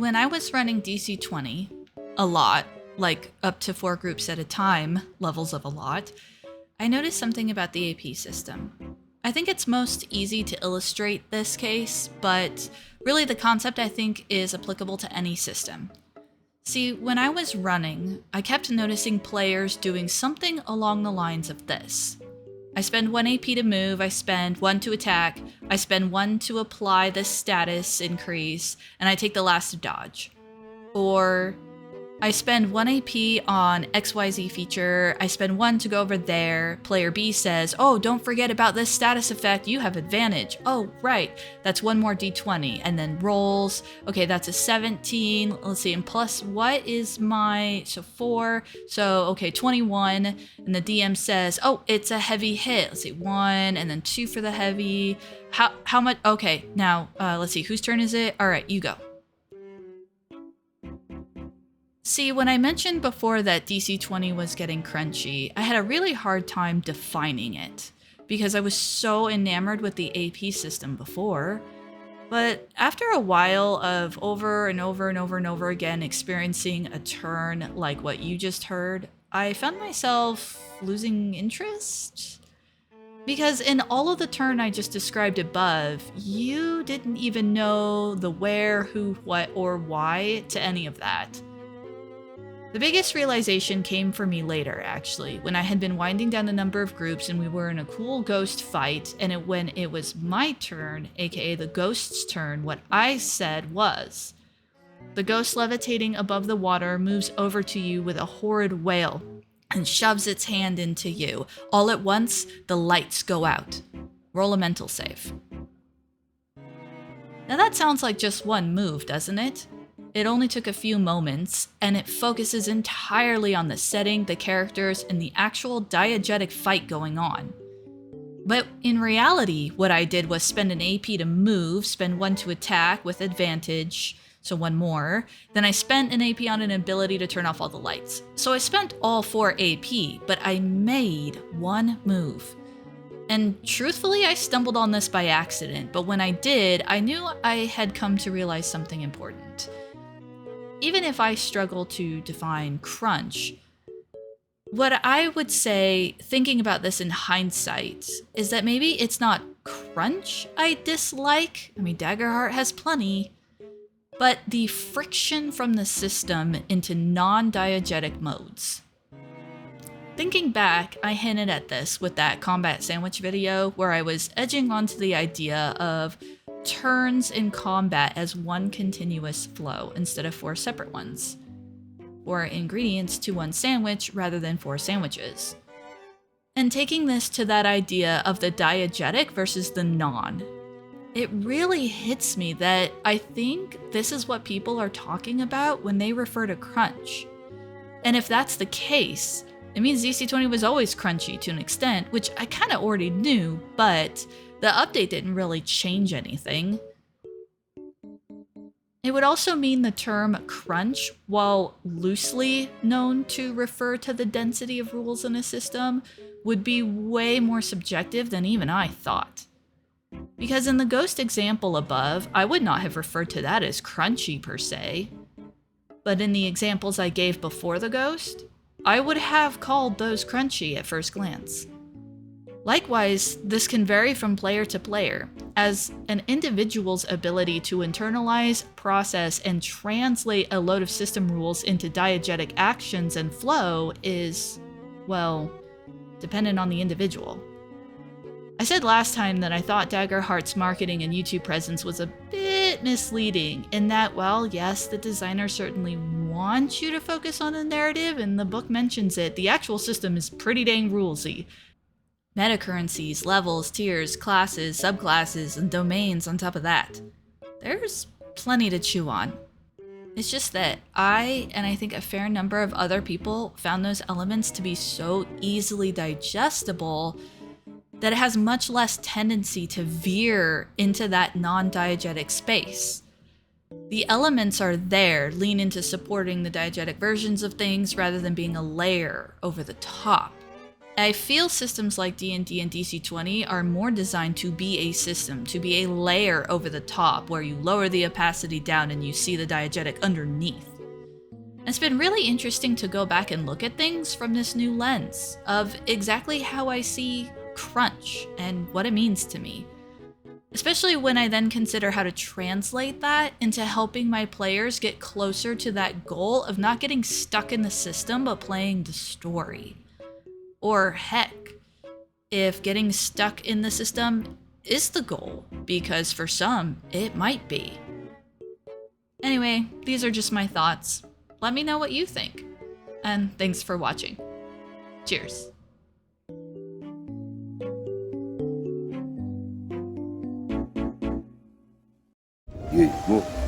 When I was running DC-20 a lot, like up to 4 groups at a time, levels of a lot, I noticed something about the AP system. I think it's most easy to illustrate this case, but really the concept I think is applicable to any system. See, when I was running, I kept noticing players doing something along the lines of this. I spend 1 AP to move, I spend 1 to attack, I spend 1 to apply the status increase, and I take the last to dodge. Or I spend 1 AP on XYZ feature, I spend 1 to go over there, player B says, oh, don't forget about this status effect, you have advantage. Oh, right, that's 1 more D20, and then rolls. Okay, that's a 17, let's see, and plus what is my, so 4, so okay, 21, and the DM says, oh, it's a heavy hit. Let's see, 1, and then 2 for the heavy. How much, okay, now, let's see, whose turn is it? All right, you go. See, when I mentioned before that DC-20 was getting crunchy, I had a really hard time defining it, because I was so enamored with the AP system before. But after a while of over and over and over and over again experiencing a turn like what you just heard, I found myself losing interest. Because in all of the turn I just described above, you didn't even know the where, who, what, or why to any of that. The biggest realization came for me later, actually, when I had been winding down a number of groups and we were in a cool ghost fight, and when it was my turn, aka the ghost's turn, what I said was, the ghost levitating above the water moves over to you with a horrid wail and shoves its hand into you. All at once, the lights go out. Roll a mental save. Now that sounds like just one move, doesn't it? It only took a few moments, and it focuses entirely on the setting, the characters, and the actual diegetic fight going on. But in reality, what I did was spend an AP to move, spend 1 to attack with advantage, so 1 more. Then I spent an AP on an ability to turn off all the lights. So I spent all 4 AP, but I made 1 move. And truthfully, I stumbled on this by accident, but when I did, I knew I had come to realize something important. Even if I struggle to define crunch, what I would say, thinking about this in hindsight, is that maybe it's not crunch I dislike. I mean, Daggerheart has plenty, but the friction from the system into non-diegetic modes. Thinking back, I hinted at this with that combat sandwich video where I was edging onto the idea of turns in combat as 1 continuous flow instead of 4 separate ones, or ingredients to 1 sandwich rather than 4 sandwiches. And taking this to that idea of the diegetic versus the non, it really hits me that I think this is what people are talking about when they refer to crunch. And if that's the case, it means DC-20 was always crunchy to an extent, which I kind of already knew, but the update didn't really change anything. It would also mean the term crunch, while loosely known to refer to the density of rules in a system, would be way more subjective than even I thought. Because in the ghost example above, I would not have referred to that as crunchy per se. But in the examples I gave before the ghost, I would have called those crunchy at first glance. Likewise, this can vary from player to player, as an individual's ability to internalize, process, and translate a load of system rules into diegetic actions and flow is, well, dependent on the individual. I said last time that I thought Daggerheart's marketing and YouTube presence was a bit misleading, in that, well, yes, the designer certainly wants you to focus on the narrative, and the book mentions it, the actual system is pretty dang rulesy. Metacurrencies, levels, tiers, classes, subclasses, and domains on top of that. There's plenty to chew on. It's just that I, and I think a fair number of other people, found those elements to be so easily digestible that it has much less tendency to veer into that non-diegetic space. The elements are there, lean into supporting the diegetic versions of things rather than being a layer over the top. I feel systems like D&D and DC-20 are more designed to be a system, to be a layer over the top where you lower the opacity down and you see the diegetic underneath. It's been really interesting to go back and look at things from this new lens of exactly how I see crunch and what it means to me. Especially when I then consider how to translate that into helping my players get closer to that goal of not getting stuck in the system but playing the story. Or heck, if getting stuck in the system is the goal, because for some, it might be. Anyway, these are just my thoughts. Let me know what you think. And thanks for watching. Cheers. Yeah, well,